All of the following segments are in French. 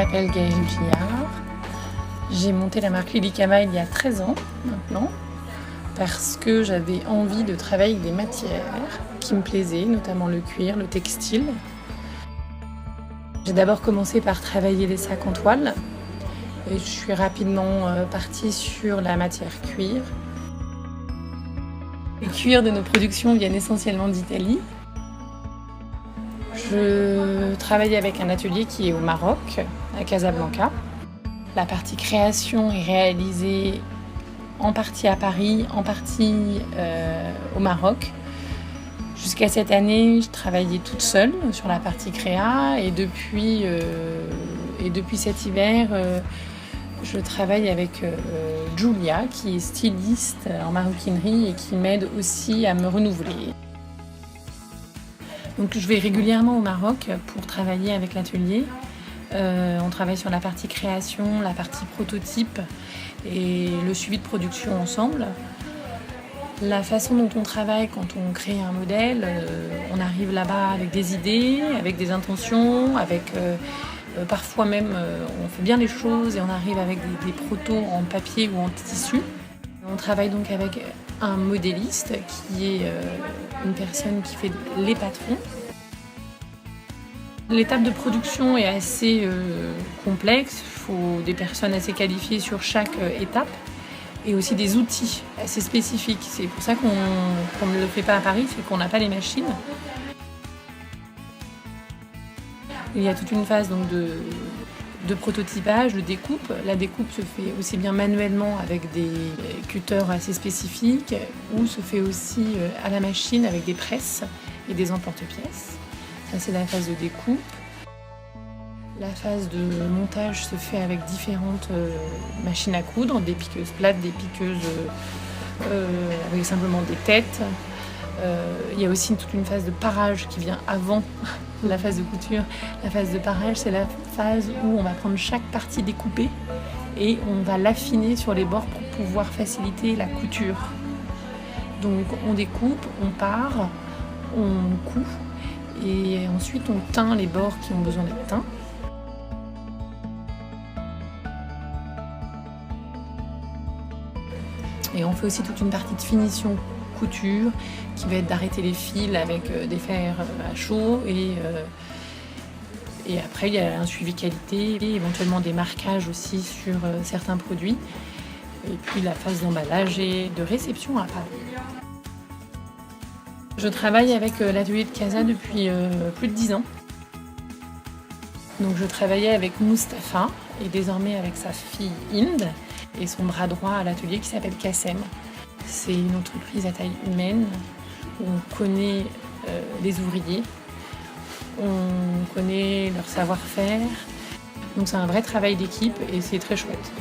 m'appelle Gaëlle Gillard. J'ai monté la marque Lilicama il y a 13 ans maintenant parce que j'avais envie de travailler avec des matières qui me plaisaient, notamment le cuir, le textile. J'ai d'abord commencé par travailler les sacs en toile et je suis rapidement partie sur la matière cuir. Les cuirs de nos productions viennent essentiellement d'Italie. Je travaille avec un atelier qui est au Maroc, à Casablanca. La partie création est réalisée en partie à Paris, en partie au Maroc. Jusqu'à cette année, je travaillais toute seule sur la partie créa et depuis cet hiver, je travaille avec Julia, qui est styliste en maroquinerie et qui m'aide aussi à me renouveler. Donc je vais régulièrement au Maroc pour travailler avec l'atelier. On travaille sur la partie création, la partie prototype et le suivi de production ensemble. La façon dont on travaille quand on crée un modèle, on arrive là-bas avec des idées, avec des intentions, parfois même on fait bien les choses et on arrive avec des protos en papier ou en tissu. On travaille donc avec un modéliste qui est une personne qui fait les patrons. L'étape de production est assez complexe, il faut des personnes assez qualifiées sur chaque étape et aussi des outils assez spécifiques. C'est pour ça qu'on ne le fait pas à Paris, c'est qu'on n'a pas les machines. Il y a toute une phase donc, de prototypage, de découpe. La découpe se fait aussi bien manuellement avec des cutters assez spécifiques ou se fait aussi à la machine avec des presses et des emporte-pièces. Ça, c'est la phase de découpe. La phase de montage se fait avec différentes machines à coudre, des piqueuses plates, des piqueuses avec simplement des têtes. Il y a aussi toute une phase de parage qui vient avant la phase de couture. La phase de parage, c'est la phase où on va prendre chaque partie découpée et on va l'affiner sur les bords pour pouvoir faciliter la couture. Donc on découpe, on pare, on coud et ensuite on teint les bords qui ont besoin d'être teints. Et on fait aussi toute une partie de finition couture qui va être d'arrêter les fils avec des fers à chaud et après il y a un suivi qualité et éventuellement des marquages aussi sur certains produits et puis la phase d'emballage et de réception à Paris. Je travaille avec l'atelier de Casa depuis plus de 10 ans. Donc je travaillais avec Mustapha et désormais avec sa fille Inde et son bras droit à l'atelier qui s'appelle Kassem. C'est une entreprise à taille humaine où on connaît les ouvriers, on connaît leur savoir-faire. Donc c'est un vrai travail d'équipe et c'est très chouette.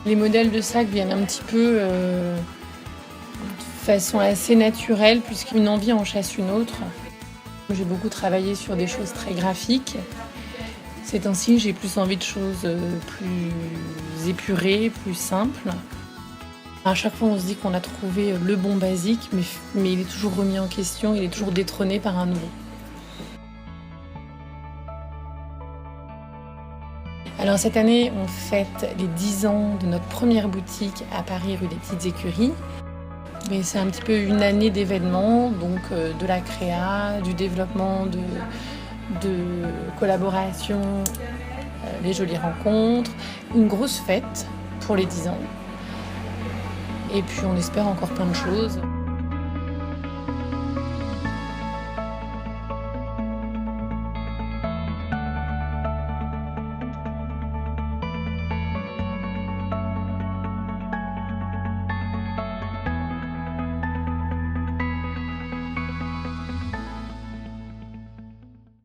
Les modèles de sacs viennent un petit peu de façon assez naturelle puisqu'une envie en chasse une autre. J'ai beaucoup travaillé sur des choses très graphiques. Ces temps-ci, j'ai plus envie de choses plus épurées, plus simples. À chaque fois, on se dit qu'on a trouvé le bon basique, mais il est toujours remis en question, il est toujours détrôné par un nouveau. Alors cette année, on fête les 10 ans de notre première boutique à Paris, rue des Petites Écuries. Mais c'est un petit peu une année d'événements, donc de la créa, du développement de collaborations, les jolies rencontres, une grosse fête pour les 10 ans. Et puis on espère encore plein de choses.